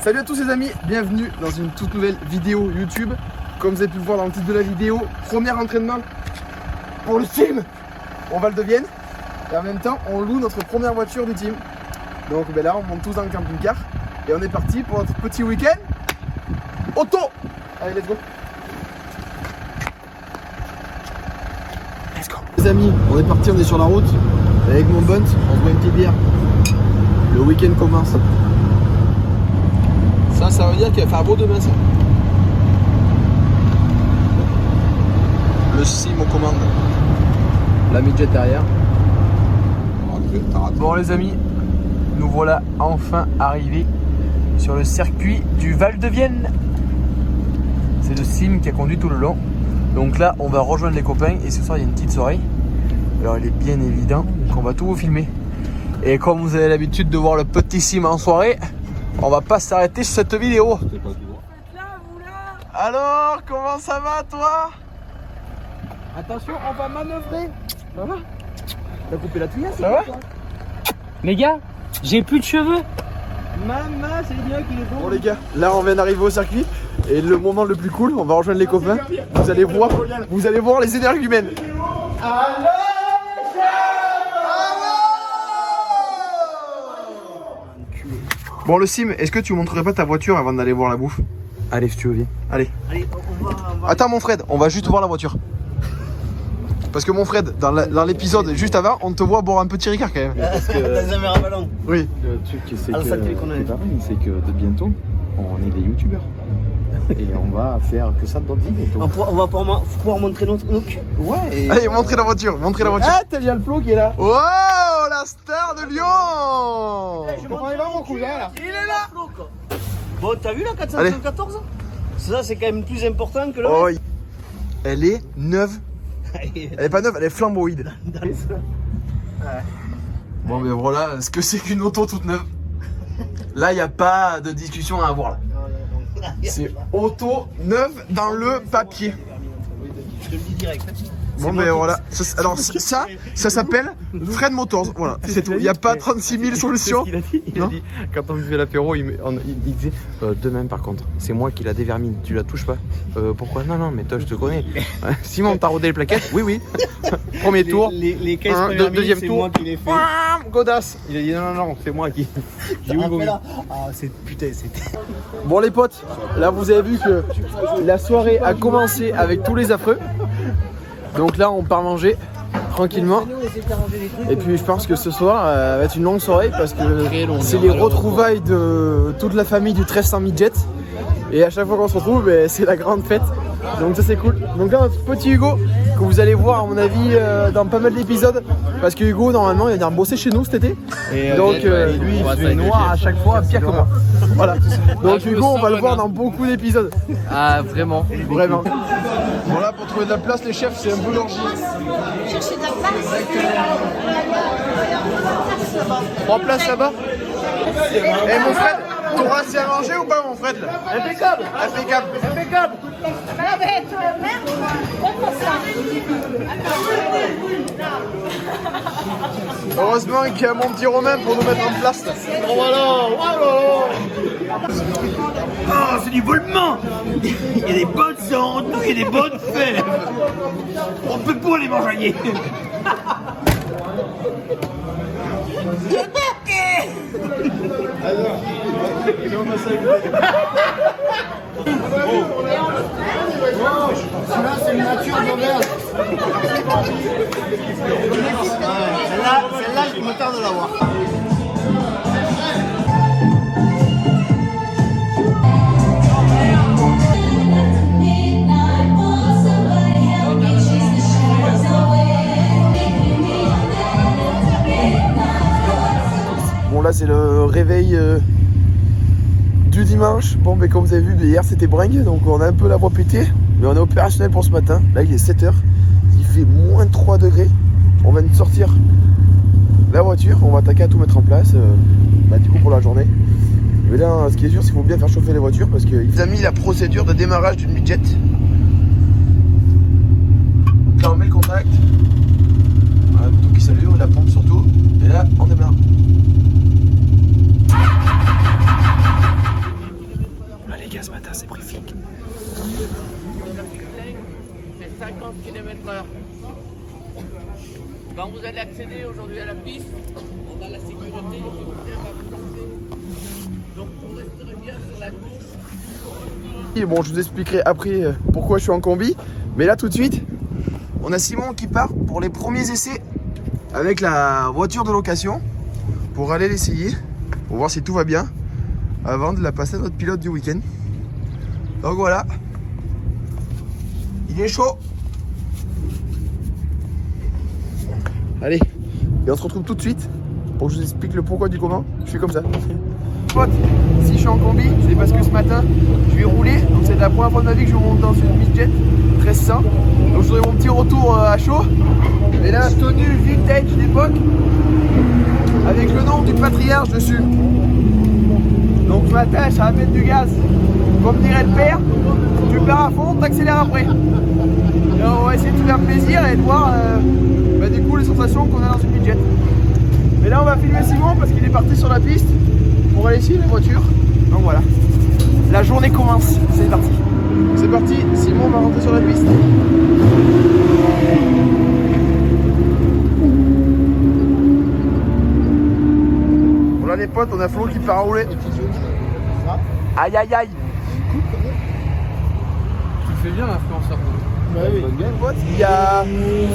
Salut à tous les amis, bienvenue dans une toute nouvelle vidéo YouTube. Comme vous avez pu le voir dans le titre de la vidéo, premier entraînement pour le team au Val de Vienne. Et en même temps, on loue notre première voiture du team. Donc ben là, on monte tous dans le camping-car et on est parti pour notre petit week-end auto. Allez, let's go. Let's go. Les amis, on est parti, on est sur la route avec mon bunt, on se boit une petite bière. Le week-end commence. Ça veut dire qu'il va faire beau demain, ça. Le sim aux commandes. La midget derrière. Bon les amis, nous voilà enfin arrivés sur le circuit du Val de Vienne. C'est le sim qui a conduit tout le long. Donc là, on va rejoindre les copains et ce soir, il y a une petite soirée. Alors il est bien évident qu'on va tout vous filmer. Et comme vous avez l'habitude de voir le petit sim en soirée, on va pas s'arrêter sur cette vidéo. Alors, comment ça va toi? Attention, on va manœuvrer. Ça va? T'as coupé la tuyauche? Ça va? Les gars, j'ai plus de cheveux. Maman, c'est bien qu'il est beau. Bon les gars, là on vient d'arriver au circuit. Et le moment le plus cool, on va rejoindre les copains. Vous allez voir les énergumènes. Bon le sim, est-ce que tu montrerais pas ta voiture avant d'aller voir la bouffe? Allez si tu veux, viens. Allez, on va... Attends mon Fred, on va juste voir la voiture. Parce que mon Fred, dans l'épisode juste avant, on te voit boire un petit Ricard quand même. Parce que... dans un verre à ballon. Oui. Le truc c'est Ah, que, ça, qu'on a... c'est que de bientôt, on est des youtubeurs. Et on va faire que ça dans 10 minutes. On va pouvoir montrer notre look. Ouais. Et... Allez, montrez la voiture, Ah, t'as bien le Flo qui est là. Wow, la star de Lyon. Comment il va mon cousin là? Il est là. Bon, t'as vu la 414? Ça, c'est quand même plus important que le... Oh, elle est neuve. Elle est pas neuve, elle est flamboïde. Bon, mais voilà, ce que c'est qu'une auto toute neuve. Là, il n'y a pas de discussion à avoir là. C'est auto neuve dans le papier. Je te le dis direct. Bon, mais voilà. Alors, ça s'appelle Fred Motors. Voilà, c'est tout. Il n'y a pas 36 000 solutions. Il a dit, quand on buvait l'apéro, il disait demain par contre, c'est moi qui la dévermine, tu la touches pas. Pourquoi? Non, mais toi je te connais. Simon, t'as rodé les plaquettes? Oui. Premier tour. Les 15 deuxième tour. moi qui l'ai fait. Godasse. Il a dit non, c'est moi qui. J'ai oui, là. Ah, c'est putain, c'était. Bon, les potes, là vous avez vu que la soirée a commencé avec tous les affreux. Donc là on part manger tranquillement. Et puis je pense que ce soir va être une longue soirée parce que c'est les retrouvailles de toute la famille du 1300 Midget. Et à chaque fois qu'on se retrouve, c'est la grande fête. Donc ça c'est cool. Donc là notre petit Hugo que vous allez voir à mon avis dans pas mal d'épisodes. Parce que Hugo normalement il vient bosser chez nous cet été. Et donc lui il fait noir à chaque fois, pire que moi. Voilà. Donc Hugo on va le voir dans beaucoup d'épisodes. Ah, vraiment. Vraiment. Bon là pour trouver de la place les chefs c'est un peu l'orgie. Chercher de la place. 3 places là-bas. Eh mon Fred, t'auras assez à manger ou pas mon Fred là? Impeccable. Ça va être merde. On fait ça. Heureusement qu'il y a mon petit Romain pour nous mettre en place là. Oh voilà. Oh, c'est du volement. Il y a des bonnes sangs, il y a des bonnes fèves. On peut pas les manger. Celui-là, c'est une nature d'auberge. Celle-là, je me tarde de l'avoir. Bon là c'est le réveil du dimanche. Bon mais comme vous avez vu hier c'était bringue donc on a un peu la voix pétée. Mais on est opérationnel pour ce matin. Là il est 7h. Il fait moins 3 degrés. On vient de sortir la voiture. On va attaquer à tout mettre en place du coup pour la journée. Mais là ce qui est sûr c'est qu'il faut bien faire chauffer les voitures parce qu'il a mis la procédure de démarrage d'une midget. Là on met le contact. Voilà, le bouton qui s'allume, la pompe surtout. Et là on démarre. 50 km/h. Quand vous allez accéder aujourd'hui à la piste, on a la sécurité, le secondaire va vous lancer. Donc vous resterez bien sur la gauche. Et bon, je vous expliquerai après pourquoi je suis en combi. Mais là, tout de suite, on a Simon qui part pour les premiers essais avec la voiture de location pour aller l'essayer, pour voir si tout va bien avant de la passer à notre pilote du week-end. Donc voilà, il est chaud. Allez, et on se retrouve tout de suite pour que je vous explique le pourquoi du comment. Je suis comme ça. Pote, si je suis en combi, c'est parce que ce matin je vais rouler. Donc c'est la première fois de ma vie que je monte dans une midjet 1300. Donc je ferai mon petit retour à chaud. Et là, tenue vintage d'époque avec le nom du patriarche dessus. Donc ce matin, ça va mettre du gaz. Comme dirait le père, tu pars à fond, t'accélères après. Et on va essayer de se faire plaisir et de voir du coup les sensations qu'on a dans une midjet. Mais là on va filmer Simon parce qu'il est parti sur la piste pour aller essayer les voitures. Donc voilà, la journée commence, c'est parti. C'est parti, Simon va rentrer sur la piste. Voilà les potes, on a Flo qui part à rouler. Aïe aïe aïe. Tu fais bien l'influenceur. Il y a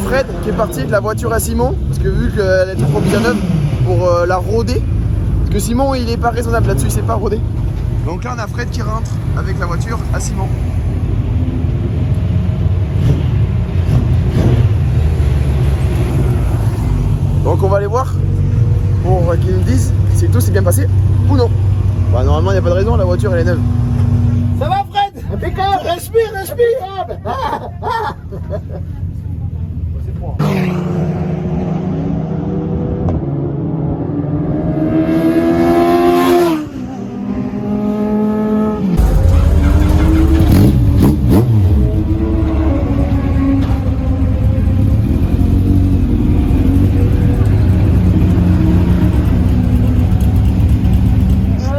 Fred qui est parti avec la voiture à Simon parce que vu qu'elle était trop bien neuve pour la rôder, parce que Simon il est pas raisonnable là-dessus, il sait pas rôder. Donc là on a Fred qui rentre avec la voiture à Simon. Donc on va aller voir pour qu'ils nous disent si tout s'est bien passé ou non. Bah normalement il n'y a pas de raison, la voiture elle est neuve. Ça va Fred? Impeccable. Respire, respire.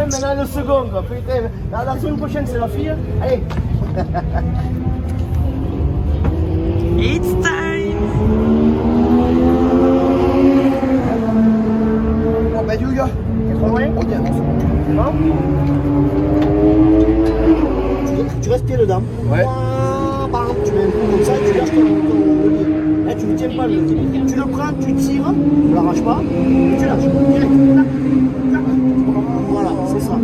Maintenant le second, putain. La semaine prochaine c'est la fille. Allez. It's time. Bon bah you gars, On est bon. Tu restes pied dedans. Ouais. Par exemple, tu mets un coup comme ça, tu lâches ton levier. Là, tu ne tiens pas le levier. Tu le prends, tu tires, tu ne l'arraches pas, et tu lâches. Direct. Voilà, c'est ça.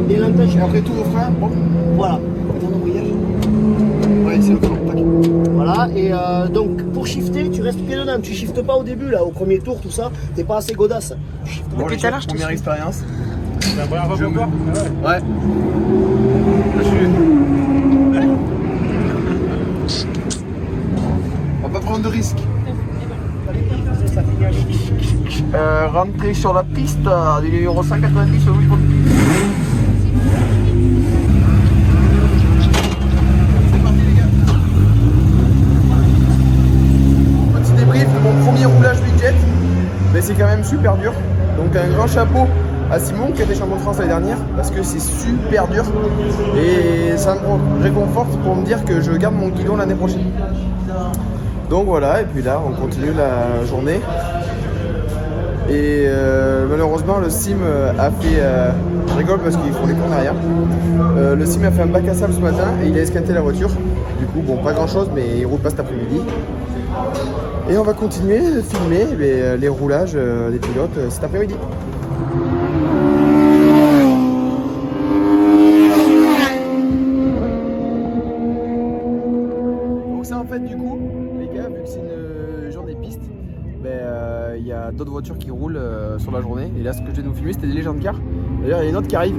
Et l'empêche. Et après tout au frein, bon. Voilà. Ouais, c'est le frein. Voilà, et donc pour shifter, tu restes pied dedans. Tu shiftes pas au début, là, au premier tour, tout ça. T'es pas assez godasse. Bon, les gars, première expérience. C'est la première fois pour toi? Ouais. On va pas prendre de risques. Rentrer sur la piste du numéro 190 au Louis Vuitton. C'est parti les gars. Petit débrief de mon premier roulage midget. Mais c'est quand même super dur. Donc un grand chapeau à Simon qui a été champion de France l'année dernière parce que c'est super dur et ça me réconforte pour me dire que je garde mon guidon l'année prochaine. Donc voilà, et puis là on continue la journée et malheureusement le sim a fait, je rigole parce qu'ils font les cours derrière, le sim a fait un bac à sable ce matin et il a esquinté la voiture, du coup bon pas grand chose mais il roule pas cet après-midi. Et on va continuer de filmer les roulages des pilotes cet après-midi. Donc ça en fait du coup, les gars, vu que c'est une journée piste, il y a d'autres voitures qui roulent sur la journée. Et là ce que je viens de vous filmer c'était des légendes cars. D'ailleurs il y a une autre qui arrive.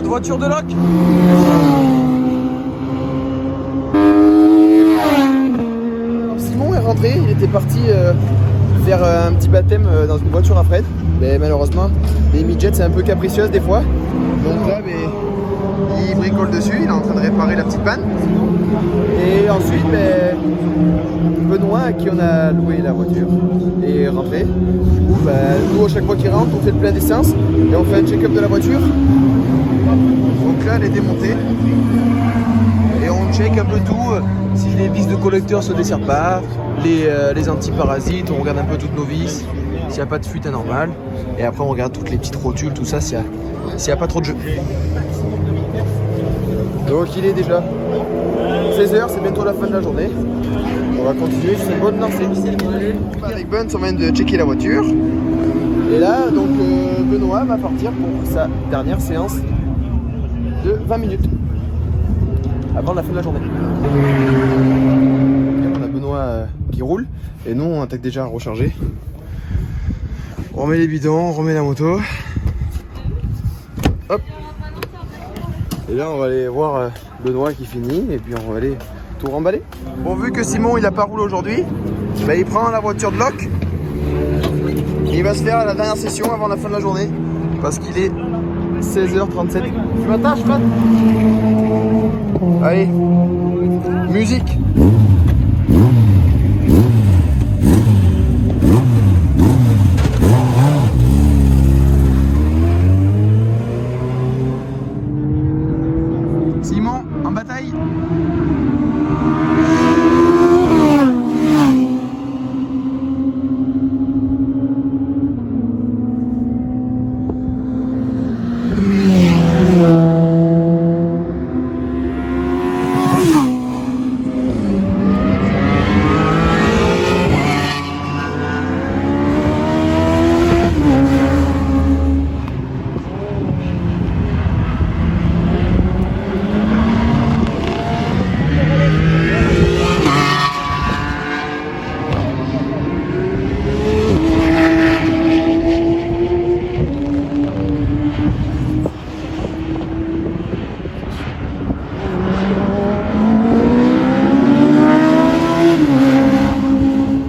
Voiture de loc. Simon est rentré, il était parti faire un petit baptême dans une voiture à Fred. Mais malheureusement, les midgets c'est un peu capricieuse des fois. Donc là, il bricole dessus, il est en train de réparer la petite panne. Et ensuite, ben, Benoît, à qui on a loué la voiture, est rentré. Du coup, ben, nous, à chaque fois qu'il rentre, on fait le plein d'essence et on fait un check-up de la voiture. Donc là, elle est démontée. Et on check un peu tout, si les vis de collecteur se desserrent pas, les antiparasites, on regarde un peu toutes nos vis, s'il n'y a pas de fuite anormale. Et après, on regarde toutes les petites rotules, tout ça, s'il n'y a pas trop de jeu. Donc il est déjà 16h, c'est bientôt la fin de la journée. On va continuer sur une bonne lancée. Avec Bun, on vient de checker la voiture. Et là, donc Benoît va partir pour sa dernière séance de 20 minutes avant la fin de la journée. On a Benoît qui roule et nous on attaque déjà à recharger. On remet les bidons, on remet la moto. Hop. Et là on va aller voir Benoît qui finit et puis on va aller tout remballer. Bon, vu que Simon il a pas roulé aujourd'hui, bah, il prend la voiture de loc. Il va se faire la dernière session avant la fin de la journée parce qu'il est 16h37. Tu m'attaches, Pat? Allez, musique. Simon, en bataille.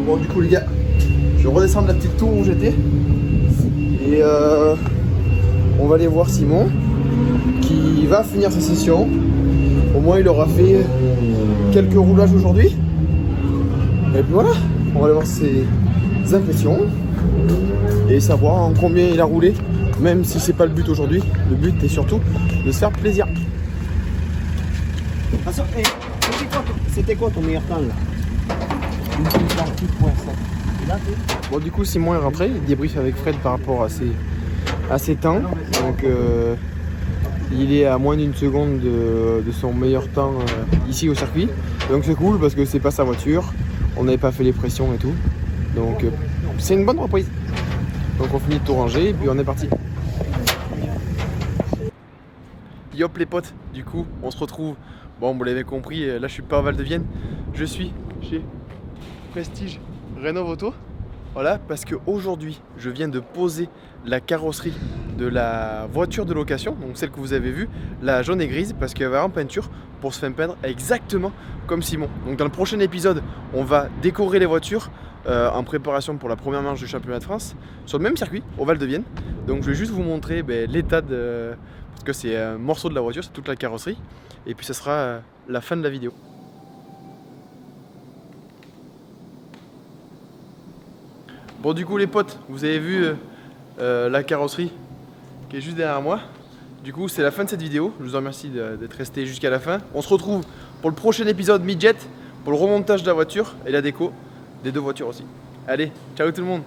Bon, du coup les gars, je vais redescendre la petite tour où j'étais et on va aller voir Simon qui va finir sa session. Au moins il aura fait quelques roulages aujourd'hui et puis voilà, on va aller voir ses impressions et savoir en combien il a roulé, même si c'est pas le but aujourd'hui. Le but est surtout de se faire plaisir. C'était quoi ton meilleur temps là? Bon, du coup Simon est rentré, il débriefe avec Fred par rapport à ses temps. Donc il est à moins d'une seconde de son meilleur temps ici au circuit. Donc c'est cool parce que c'est pas sa voiture, on n'avait pas fait les pressions et tout. Donc c'est une bonne reprise. Donc on finit de tout ranger et puis on est parti. Yop les potes, du coup on se retrouve. Bon, vous l'avez compris, là je suis pas à Val-de-Vienne, je suis chez Prestige Rénov Auto. Voilà, parce qu'aujourd'hui je viens de poser la carrosserie de la voiture de location, donc celle que vous avez vue, la jaune et grise, parce qu'elle va en peinture pour se faire peindre exactement comme Simon. Donc dans le prochain épisode, on va décorer les voitures en préparation pour la première manche du championnat de France sur le même circuit, au Val-de-Vienne. Donc je vais juste vous montrer l'état de... parce que c'est un morceau de la voiture, c'est toute la carrosserie. Et puis ça sera la fin de la vidéo. Bon, du coup les potes, vous avez vu la carrosserie qui est juste derrière moi. Du coup c'est la fin de cette vidéo, je vous remercie d'être resté jusqu'à la fin. On se retrouve pour le prochain épisode Midget, pour le remontage de la voiture et la déco des deux voitures aussi. Allez, ciao tout le monde.